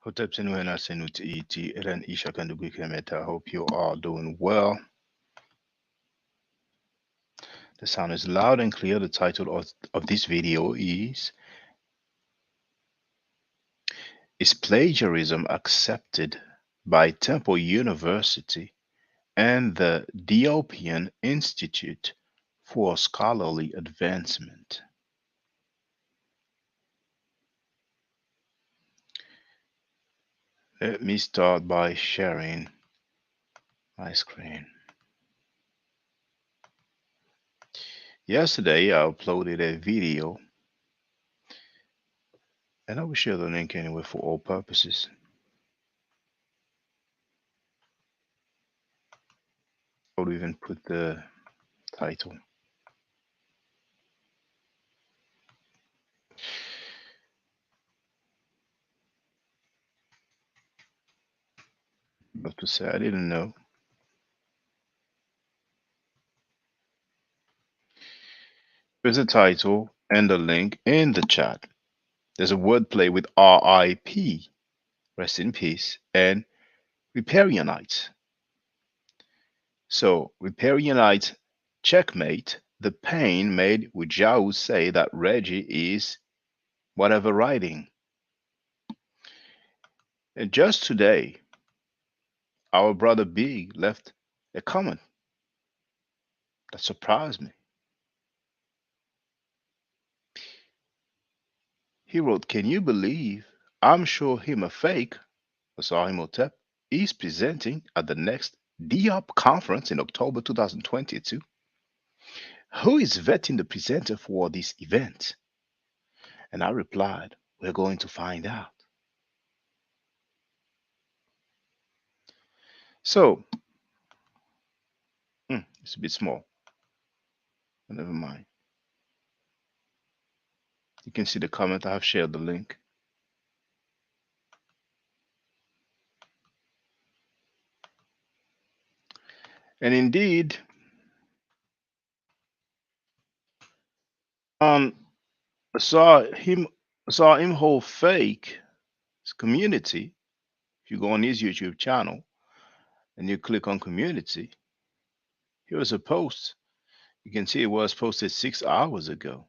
Hotep Sinuena Senuti Iti Eren Isha Kandugu Kilometer. I hope you are doing well. The sound is loud and clear. The title of this video Is Plagiarism Accepted by Temple University and the Diopian Institute for Scholarly Advancement? Let me start by sharing my screen. Yesterday, I uploaded a video, and I will share the link anyway for all purposes. I would even put the title. But to say I didn't know. There's a title and a link in the chat. There's a wordplay with RIP, rest in peace, and Riparianites. So, Riparianites checkmate the pain made with Jau say that Reggie is whatever writing. And just today, our brother Big left a comment that surprised me. He wrote, "Can you believe I'm sure him a fake, Osahimotep, is presenting at the next Diop conference in October 2022? Who is vetting the presenter for this event?" And I replied, "We're going to find out." So, it's a bit small, but never mind. You can see the comment. I have shared the link. And indeed, um, saw him hold fake community. If you go on his YouTube channel and you click on community, here is a post. You can see it was posted 6 hours ago.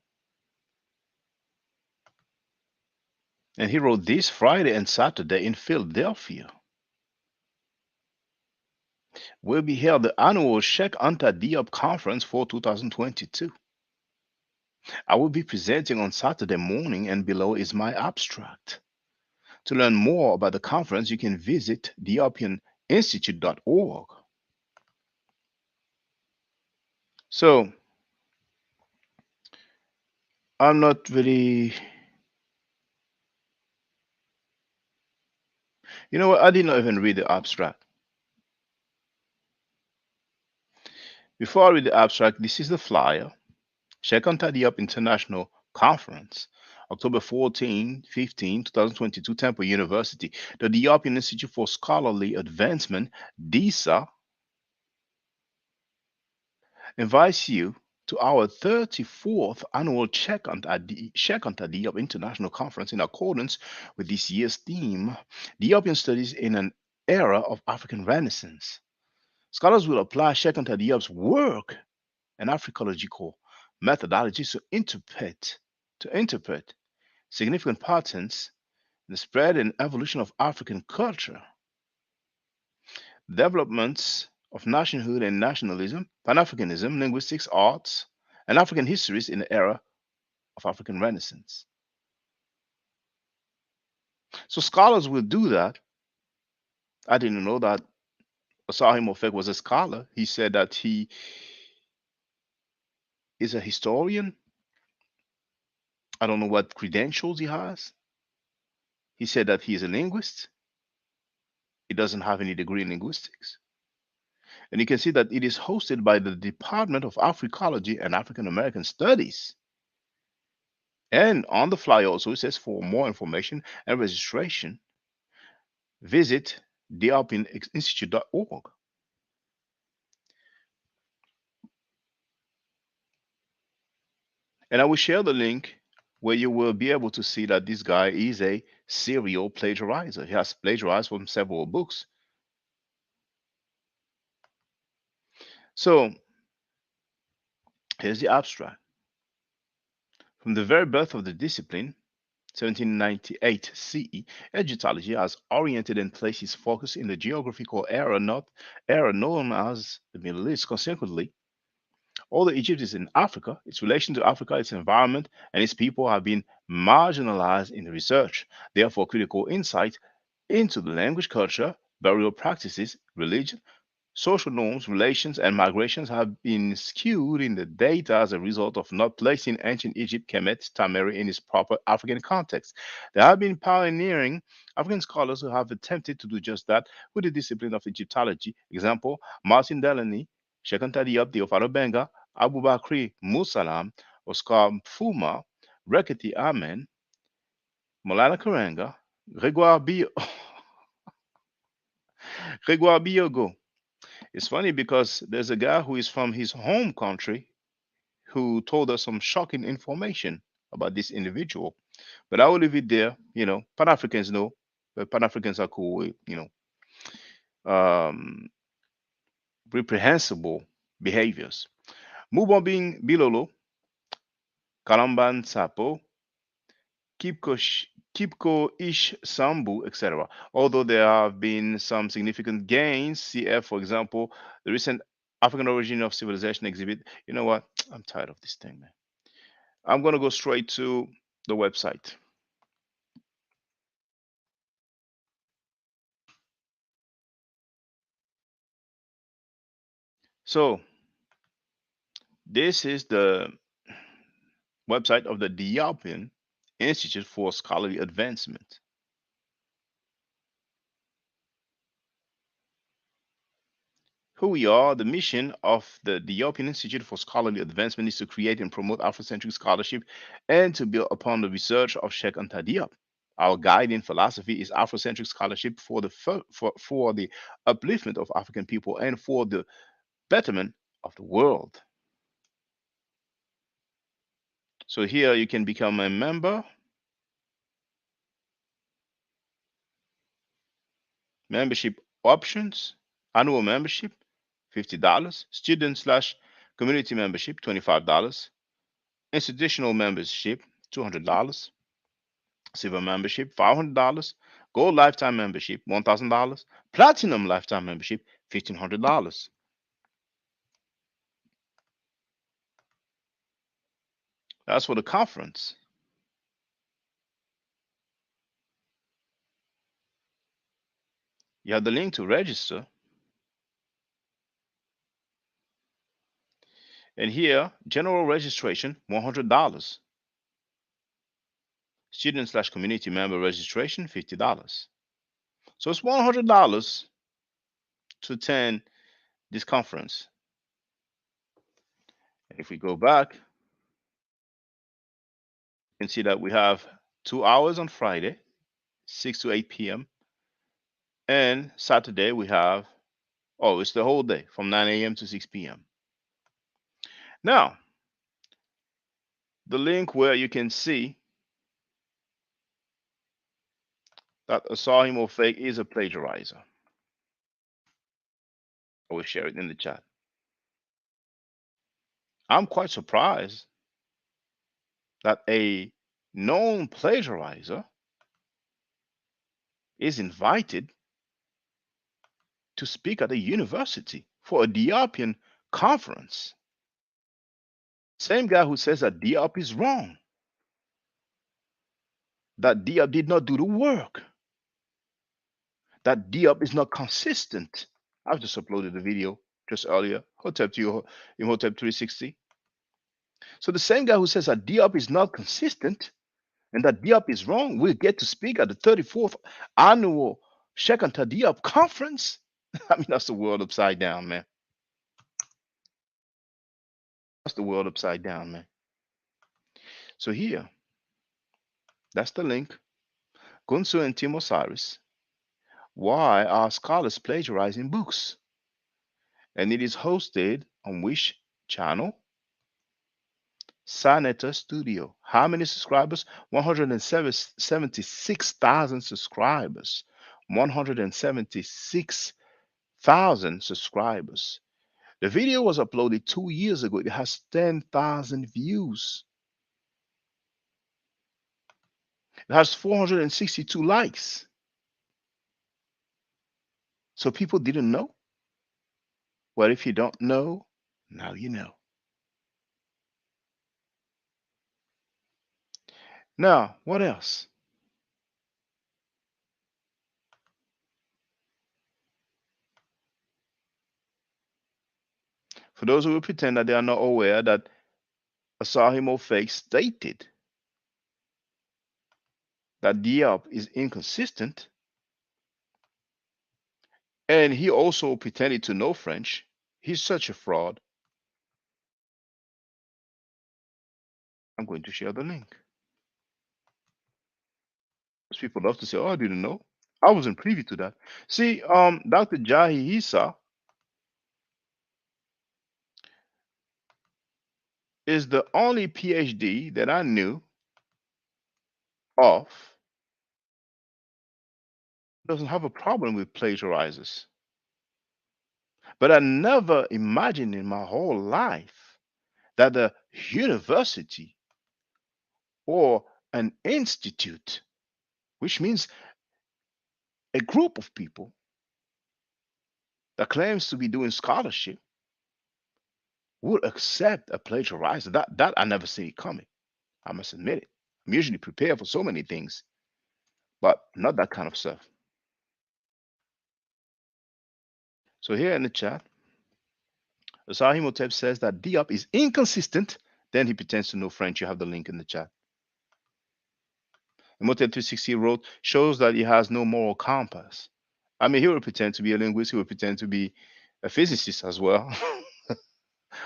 And he wrote, "This Friday and Saturday in Philadelphia will be held the annual Sheikh Anta Diop Conference for 2022. I will be presenting on Saturday morning, and below is my abstract. To learn more about the conference, you can visit diopianinstitute.org." So I'm not really, you know what? I did not even read the abstract. Before I read the abstract, this is the flyer. Check on Tidy Up International Conference, October 14, 15, 2022, Temple University. The Diopian Institute for Scholarly Advancement, DISA, invites you to our 34th annual Check on Tidy Up International Conference in accordance with this year's theme, Diopian Studies in an Era of African Renaissance. Scholars will apply Cheikh Anta Diop's work and Africological methodologies to interpret significant patterns in the spread and evolution of African culture, developments of nationhood and nationalism, Pan-Africanism, linguistics, arts, and African histories in the era of African Renaissance. So scholars will do that. I didn't know that Osahim Ofek was a scholar. He said that he is a historian. I don't know what credentials he has. He said that he is a linguist. He doesn't have any degree in linguistics. And you can see that it is hosted by the Department of Africology and African American Studies. And on the flyer also it says, for more information and registration, visit diopianinstitute.org. And I will share the link where you will be able to see that this guy is a serial plagiarizer. He has plagiarized from several books. So here's the abstract. From the very birth of the discipline, 1798 CE, Egyptology has oriented and placed its focus in the geographical area known as the Middle East. Consequently, although Egypt is in Africa, its relation to Africa, its environment, and its people have been marginalized in the research. Therefore, critical insight into the language, culture, burial practices, religion, social norms, relations, and migrations have been skewed in the data as a result of not placing ancient Egypt, Kemet, Tameri in its proper African context. There have been pioneering African scholars who have attempted to do just that with the discipline of Egyptology. Example, Martin Delany, Shekanta Diop, Theophano Benga, Abu Bakri Musalam, Oscar Fuma, Reketi Amen, Molana Karenga, Grégoire Biogo. It's funny because there's a guy who is from his home country who told us some shocking information about this individual. But I will leave it there. Pan Africans know, but Pan Africans are cool with, um, reprehensible behaviors. Mubobing Bilolo, Kalamban Sapo, Kipko Ish Sambu, etc. Although there have been some significant gains, CF, for example, the recent African Origin of Civilization exhibit. You know what? I'm tired of this thing, man. I'm going to go straight to the website. So, this is the website of the Diopian Institute for Scholarly Advancement. Who we are, the mission of the Diopian Institute for Scholarly Advancement is to create and promote Afrocentric scholarship and to build upon the research of Sheikh Anta Diop. Our guiding philosophy is Afrocentric scholarship for the upliftment of African people and for the betterment of the world. So here you can become a member. Membership options: annual membership, $50; student slash community membership, $25; institutional membership, $200; silver membership, $500; gold lifetime membership, $1,000; platinum lifetime membership, $1,500. That's for the conference. You have the link to register. And here, general registration, $100; student slash community member registration, $50. So it's $100 to attend this conference. If we go back, you can see that we have 2 hours on Friday, 6 to 8 p.m. And Saturday we have, oh, it's the whole day from 9 a.m. to 6 p.m. Now, the link where you can see that Asahim or Fake is a plagiarizer. I will share it in the chat. I'm quite surprised that a known plagiarizer is invited to speak at a university for a Diopian conference. Same guy who says that Diop is wrong, that Diop did not do the work, that Diop is not consistent. I've just uploaded a video just earlier, Hotep to your Imhotep 360. So the same guy who says that Diop is not consistent and that Diop is wrong will get to speak at the 34th annual Sheikh Anta Diop conference. I mean, that's the world upside down, man. That's the world upside down, man. So here, that's the link. Gunsu and Tim Osiris. Why are scholars plagiarizing books? And it is hosted on which channel? Senator Studio. How many subscribers? 176,000 subscribers. 176,000 subscribers. The video was uploaded 2 years ago. It has 10,000 views. It has 462 likes. So people didn't know. Well, if you don't know, now you know. Now, what else? For those who will pretend that they are not aware that Asahimo Fake stated that Diop is inconsistent, and he also pretended to know French. He's such a fraud. I'm going to share the link. Most people love to say, "Oh, I didn't know. I wasn't privy to that." See, Dr. Jahi Issa is the only PhD that I knew of doesn't have a problem with plagiarizers. But I never imagined in my whole life that the university or an institute, which means a group of people that claims to be doing scholarship, would accept a plagiarizer. That I never see it coming. I must admit it. I'm usually prepared for so many things, but not that kind of stuff. So here in the chat, Asahimotep says that Diop is inconsistent. Then he pretends to know French. You have the link in the chat. Imhotep 360 wrote, shows that he has no moral compass. I mean, he would pretend to be a linguist. He would pretend to be a physicist as well.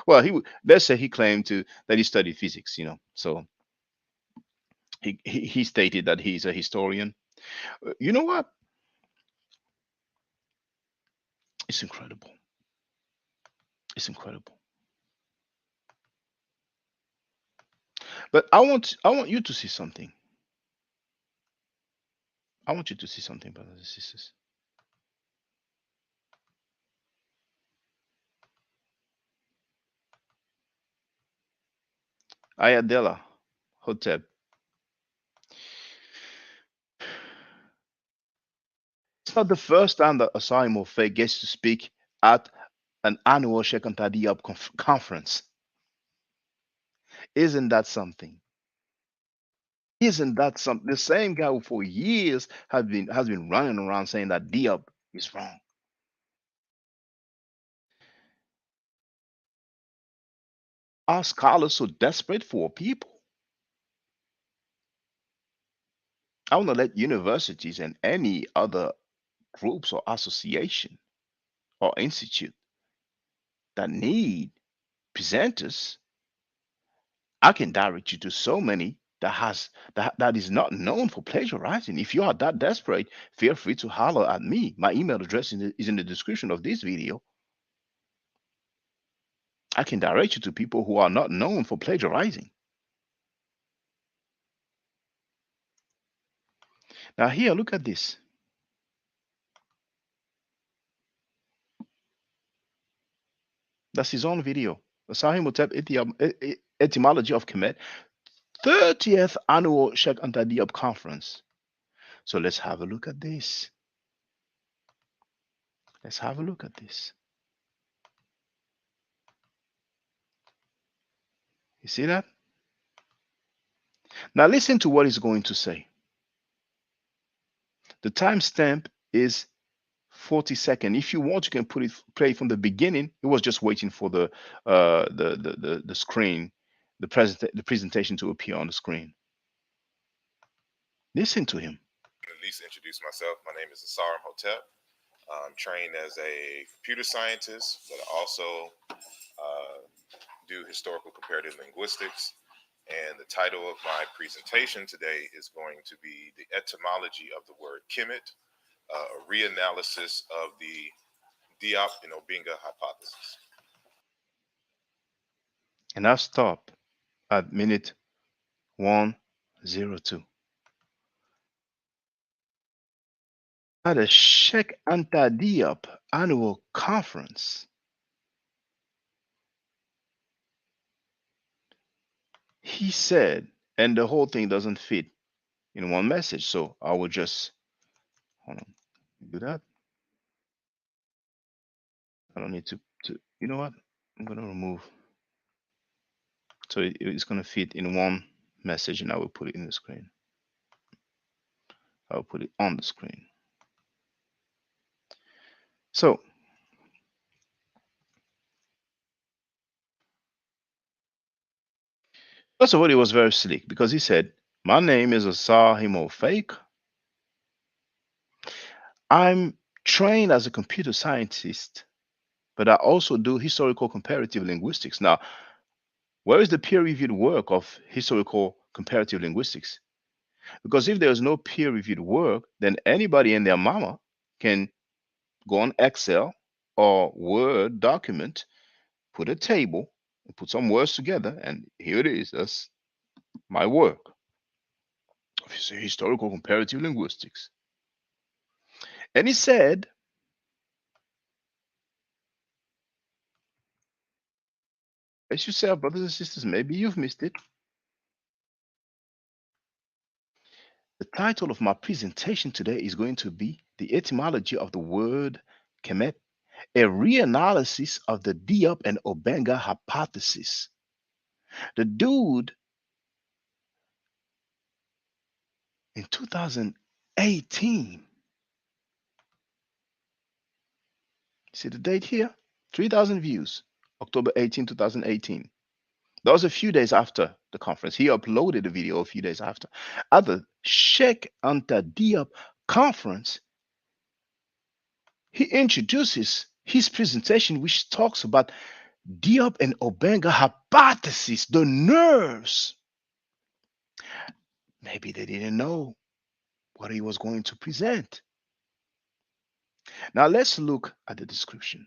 Well, he would, let's say he claimed to that he studied physics. So he stated that he's a historian. You know what? It's incredible. It's incredible. But I want you to see something. I want you to see something, brothers and sisters. Ayadela Hotep. It's not the first time that Asai Morfe gets to speak at an annual Sheikh Antadiab conference. Isn't that something? Isn't that something? The same guy who for years has been running around saying that Diab is wrong. Are scholars so desperate for people? I want to let universities and any other groups or association or institute that need presenters, I can direct you to so many that is not known for plagiarizing. If you are that desperate, feel free to holler at me. My email address is in the description of this video. I can direct you to people who are not known for plagiarizing. Now here, look at this. That's his own video. The Sahih Mutep etymology of Kemet, 30th annual Sheikh Anta Diop conference. So let's have a look at this. Let's have a look at this. You see that? Now listen to what he's going to say. The timestamp is 40 seconds. If you want, you can play from the beginning. It was just waiting for the screen, the presentation to appear on the screen. Listen to him. At least introduce myself. My name is Asaram Hotep. I'm trained as a computer scientist, but I also do historical comparative linguistics. And the title of my presentation today is going to be the etymology of the word Kemet, a reanalysis of the Diop and Obinga hypothesis. And I'll stop. at minute 102. At the Sheikh Anta Diop annual conference, he said, and the whole thing doesn't fit in one message. So I will just hold on, do that. I don't need to you know what? I'm gonna remove. So it's gonna fit in one message, and I will put it in the screen. I'll put it on the screen. So first of all, it was very slick because he said, "My name is Asar Fake. I'm trained as a computer scientist, but I also do historical comparative linguistics." Now, where is the peer-reviewed work of historical comparative linguistics? Because if there's no peer-reviewed work, then anybody and their mama can go on Excel or Word document, put a table, and put some words together, and here it is. That's my work of historical comparative linguistics. And he said, as you say, brothers and sisters, maybe you've missed it. The title of my presentation today is going to be The Etymology of the Word Kemet, a reanalysis of the Diop and Obenga hypothesis. The dude in 2018, see the date here? 3,000 views, October 18, 2018. That was a few days after the conference. He uploaded the video a few days after. At the Sheikh Anta Diop conference, he introduces his presentation, which talks about Diop and Obenga hypothesis, the nerves. Maybe they didn't know what he was going to present. Now let's look at the description.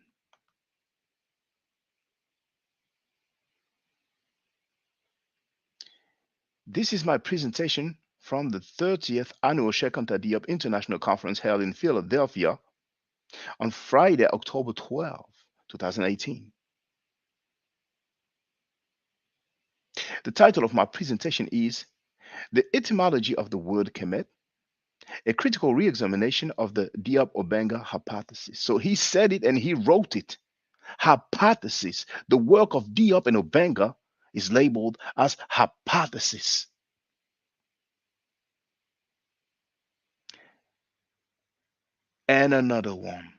This is my presentation from the 30th annual Sheikh Anta Diop International Conference held in Philadelphia on Friday, October 12, 2018. The title of my presentation is The Etymology of the Word Kemet, a critical re-examination of the Diop-Obenga hypothesis. So he said it and he wrote it. Hypothesis. The work of Diop and Obenga is labeled as hypothesis. And another one.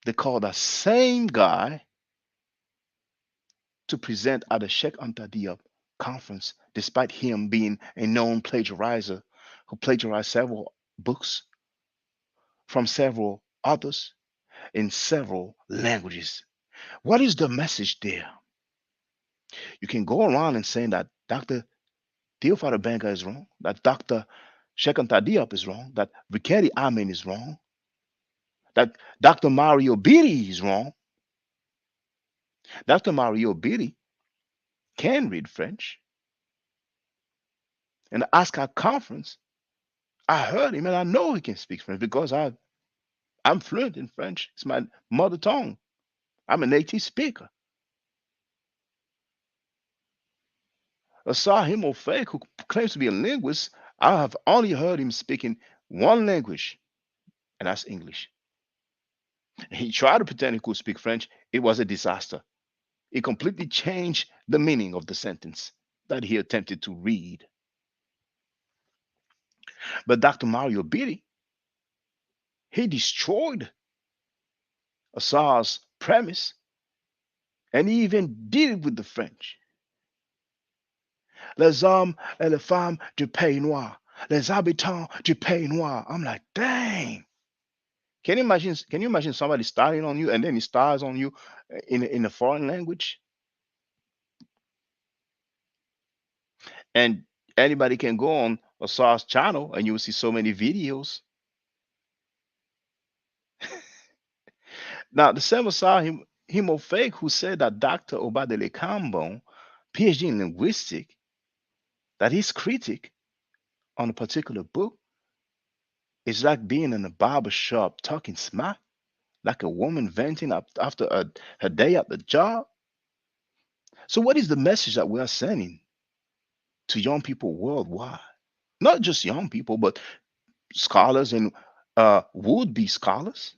They call the same guy to present at the Sheikh Anta Diop conference, despite him being a known plagiarizer who plagiarized several books from several authors in several languages. What is the message there? You can go around and saying that Dr. Theophile Benga is wrong, that Dr. Sheikh Anta Diop is wrong, that Rikeri Amin is wrong, that Dr. Mario Biri is wrong. Dr. Mario Biri can read French. And the ASCA conference, I heard him and I know he can speak French because I'm fluent in French. It's my mother tongue. I'm a native speaker. Asahim Ofek, who claims to be a linguist, I have only heard him speaking one language, and that's English. He tried to pretend he could speak French. It was a disaster. It completely changed the meaning of the sentence that he attempted to read. But Dr. Mario Biri, he destroyed Asar's premise and he even did it with the French. Les hommes et les femmes du pays noir. Les habitants du pays noir. I'm like, dang. Can you imagine somebody starting on you and then he starts on you in a foreign language? And anybody can go on Asar's channel and you will see so many videos. Now, the same Asar Himofake who said that Dr. Obadele Kambo PhD in linguistics that is critic on a particular book is like being in a barber shop talking smack, like a woman venting after her day at the job. So, what is the message that we are sending to young people worldwide? Not just young people, but scholars and would be scholars.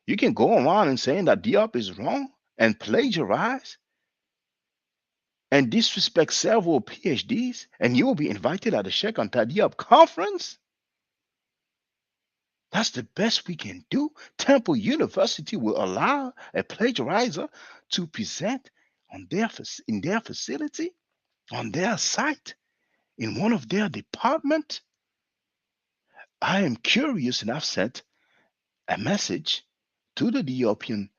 You can go around and saying that Diop is wrong and plagiarize and disrespect several PhDs, and you will be invited at the Sheikh Anta Diop conference. That's the best we can do. Temple University will allow a plagiarizer to present in their facility, on their site, in one of their departments. I am curious and I've sent a message to the Diopian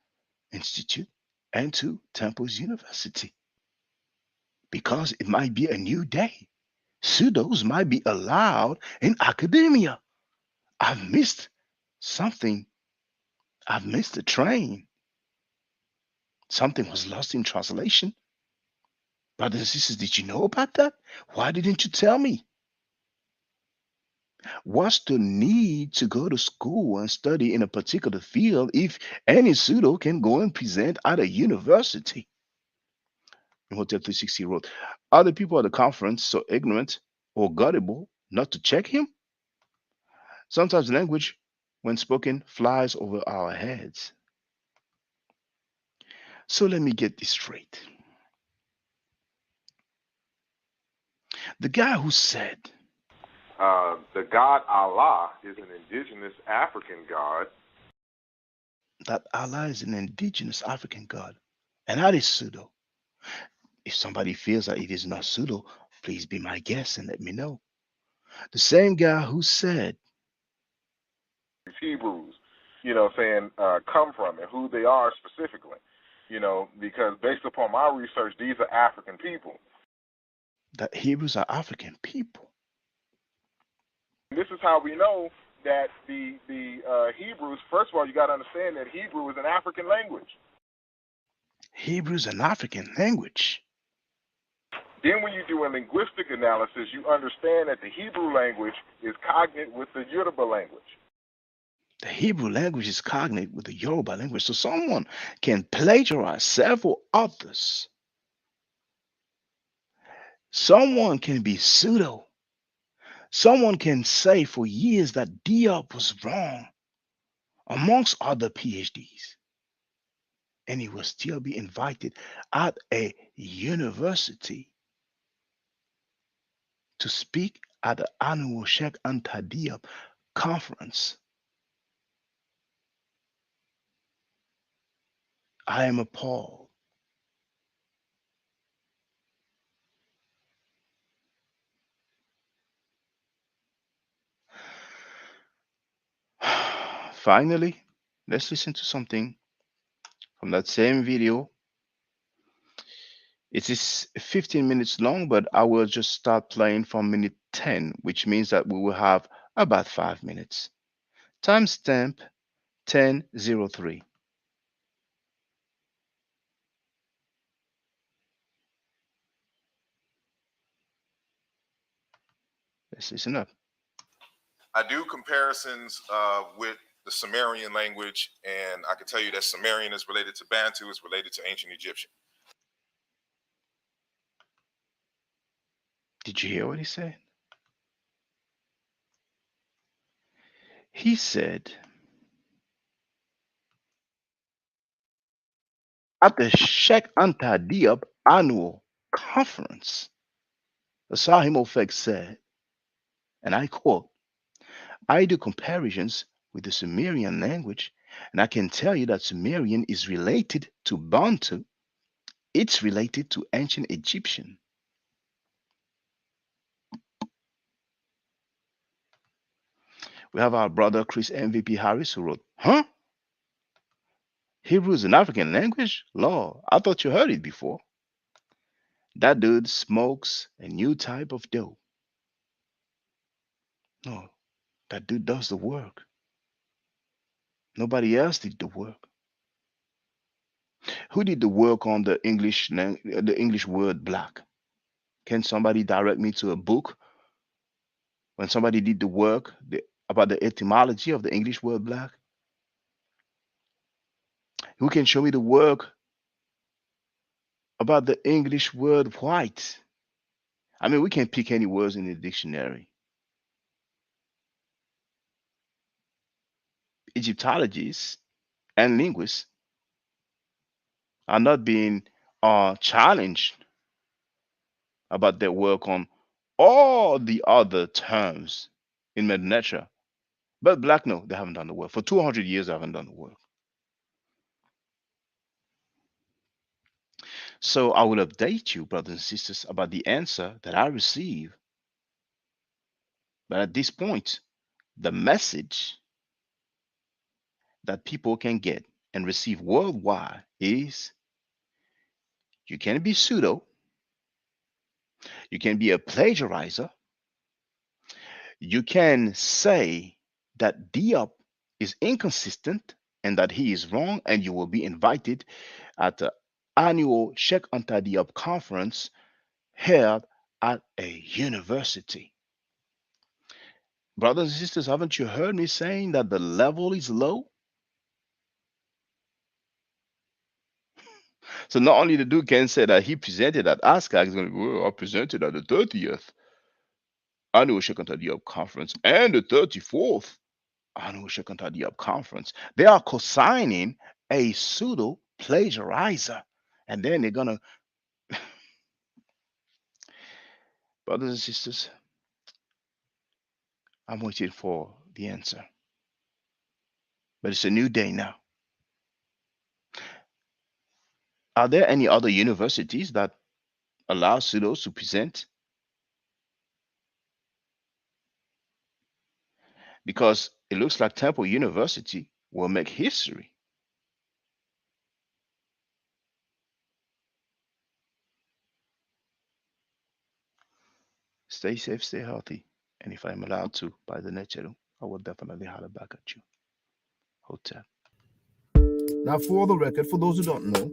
Institute and to Temple's University because it might be a new day. Pseudos might be allowed in academia. I've missed something. I've missed the train. Something was lost in translation. Brothers and sisters, did you know about that? Why didn't you tell me? What's the need to go to school and study in a particular field if any pseudo can go and present at a university? Hotel 360 wrote, are the people at the conference so ignorant or gullible not to check him? Sometimes language, when spoken, flies over our heads. So let me get this straight. The guy who said The god Allah is an indigenous African god. that Allah is an indigenous African god, and that is pseudo. If somebody feels that it is not pseudo, please be my guest and let me know. The same guy who said These Hebrews, saying come from and who they are specifically. Because based upon my research, these are African people. that Hebrews are African people. This is how we know that the Hebrews. First of all, you got to understand that Hebrew is an African language. Hebrew is an African language. Then when you do a linguistic analysis, you understand that the Hebrew language is cognate with the Yoruba language. The Hebrew language is cognate with the Yoruba language. So someone can plagiarize several authors. Someone can be pseudo. Someone can say for years that Diop was wrong, amongst other PhDs, and he will still be invited at a university to speak at the annual Sheikh Anta Diop conference. I am appalled. Finally, let's listen to something from that same video. It is 15 minutes long, but I will just start playing from minute 10, which means that we will have about 5 minutes. Timestamp 10:03. Let's listen up. I do comparisons with the Sumerian language, and I can tell you that Sumerian is related to Bantu, is related to ancient Egyptian. Did you hear what he said? He said, at the Sheikh Anta Diop annual conference, the Sahim Ofek said, and I quote, I do comparisons with the Sumerian language, and I can tell you that Sumerian is related to Bantu. It's related to ancient Egyptian. We have our brother Chris MVP Harris who wrote, huh? Hebrew is an African language? Lord, I thought you heard it before. That dude smokes a new type of dope. No, that dude does the work. Nobody else did the work. Who did the work on the English word black? Can somebody direct me to a book when somebody did the work about the etymology of the English word black? Who can show me the work about the English word white? I mean, we can pick any words in the dictionary. Egyptologists and linguists are not being challenged about their work on all the other terms in Mother Nature. But black, no, they haven't done the work. For 200 years, they haven't done the work. So I will update you, brothers and sisters, about the answer that I receive. But at this point, the message that people can get and receive worldwide is you can be pseudo, you can be a plagiarizer, you can say that Diop is inconsistent and that he is wrong, and you will be invited at the annual Sheikh Anta Diop conference held at a university. Brothers and sisters, haven't you heard me saying that the level is low? So not only the dude can say that he presented at ASCA, he's going to go, well, I presented at the 30th annual Sheikh Anta Diop conference and the 34th annual Sheikh Anta Diop conference. They are co-signing a pseudo plagiarizer. And then they're going to, brothers and sisters, I'm waiting for the answer. But it's a new day now. Are there any other universities that allow pseudos to present? Because it looks like Temple University will make history. Stay safe, stay healthy. And if I'm allowed to, by the nature, I will definitely holler back at you. Hotel. Now, for the record, for those who don't know,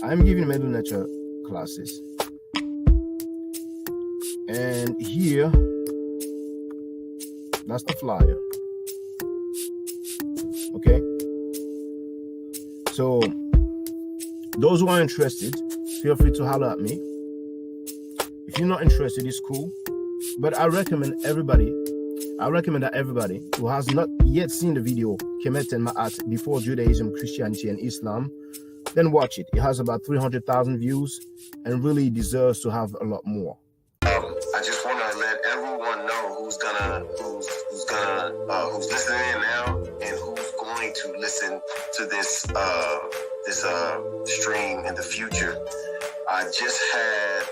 I'm giving middle nature classes. And here, that's the flyer. Okay? So, those who are interested, feel free to holler at me. If you're not interested, it's cool. But I recommend that everybody who has not yet seen the video, Kemet and Ma'at, Before Judaism, Christianity, and Islam, then watch it. It has about 300,000 views and really deserves to have a lot more. I just want to let everyone know who's listening in now and who's going to listen to this stream in the future. I just had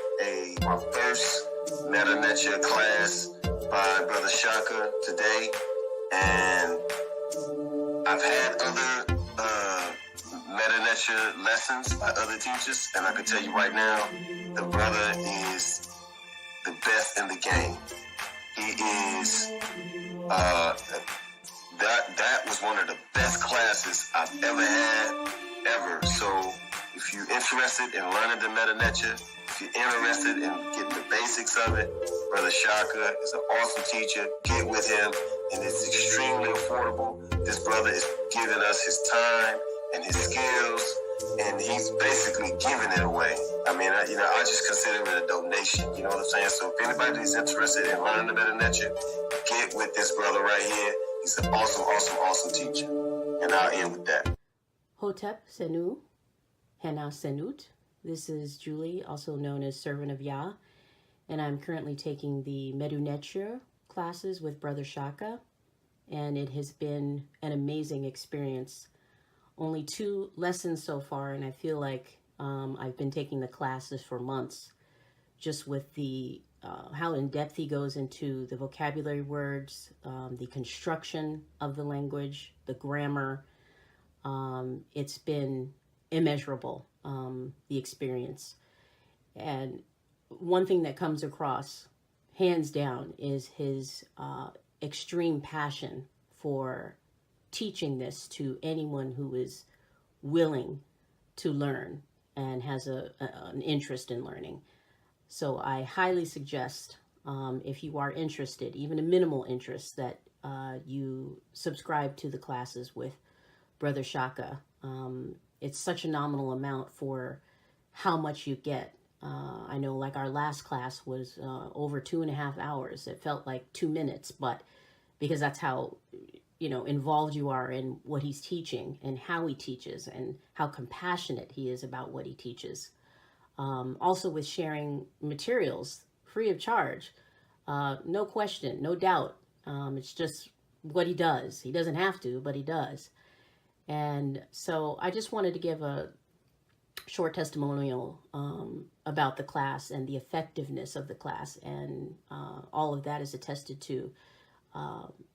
my first Meta Nature class by Brother Shaka today, and I've had other Meta Nature lessons by other teachers, and I can tell you right now, the brother is the best in the game. He is that was one of the best classes I've ever had ever. So if you're interested in learning the Meta Nature, if you're interested in getting the basics of it, Brother Shaka is an awesome teacher. Get with him, and it's extremely affordable. This brother is giving us his time and his skills, and he's basically giving it away. I mean, I just consider it a donation. You know what I'm saying? So if anybody is interested in learning the Meta Nature, get with this brother right here. He's an awesome teacher. And I'll end with that. Hotep Senu, Hana Senut. This is Julie, also known as Servant of Yah, and I'm currently taking the Medu Neture classes with Brother Shaka, and it has been an amazing experience. Only 2 lessons so far, and I feel like I've been taking the classes for months, just with the how in depth he goes into the vocabulary words, the construction of the language, the grammar. It's been immeasurable, the experience. And one thing that comes across, hands down, is his extreme passion for teaching this to anyone who is willing to learn and has an interest in learning. So I highly suggest, if you are interested, even a minimal interest, that you subscribe to the classes with Brother Shaka. It's such a nominal amount for how much you get. I know, like, our last class was over 2.5 hours. It felt like 2 minutes, but because that's how, involved you are in what he's teaching and how he teaches and how compassionate he is about what he teaches. Also with sharing materials free of charge. No question, no doubt. It's just what he does. He doesn't have to, but he does. And so I just wanted to give a short testimonial about the class and the effectiveness of the class. And all of that is attested to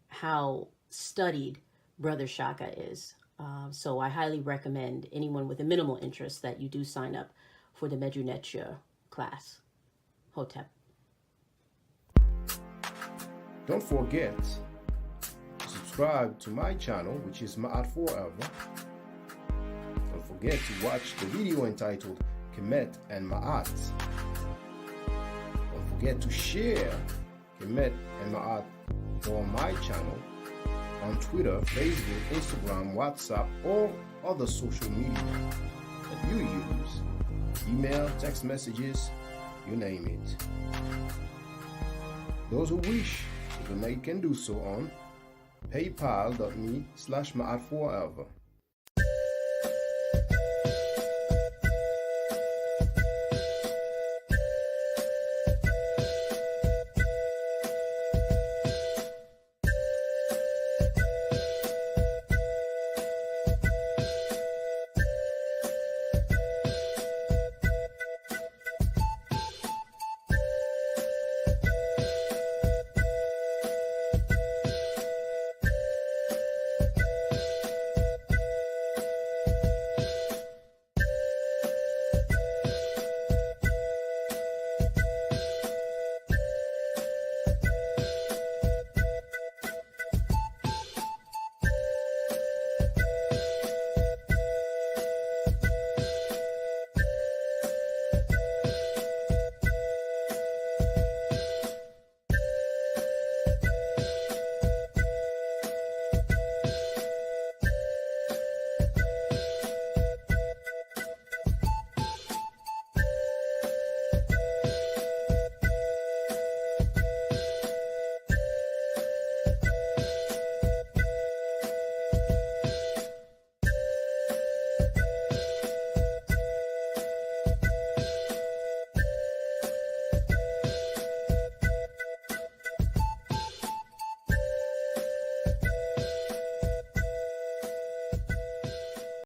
how studied Brother Shaka is. So I highly recommend anyone with a minimal interest that you do sign up for the Medu Netia class. Hotep. Don't forget to subscribe to my channel, which is Ma'at Forever. Don't forget to watch the video entitled Kemet and Ma'at. Don't forget to share Kemet and Ma'at on my channel on Twitter, Facebook, Instagram, WhatsApp, or other social media that you use. Email, text messages, you name it. Those who wish to donate can do so on paypal.me/ma'atforever.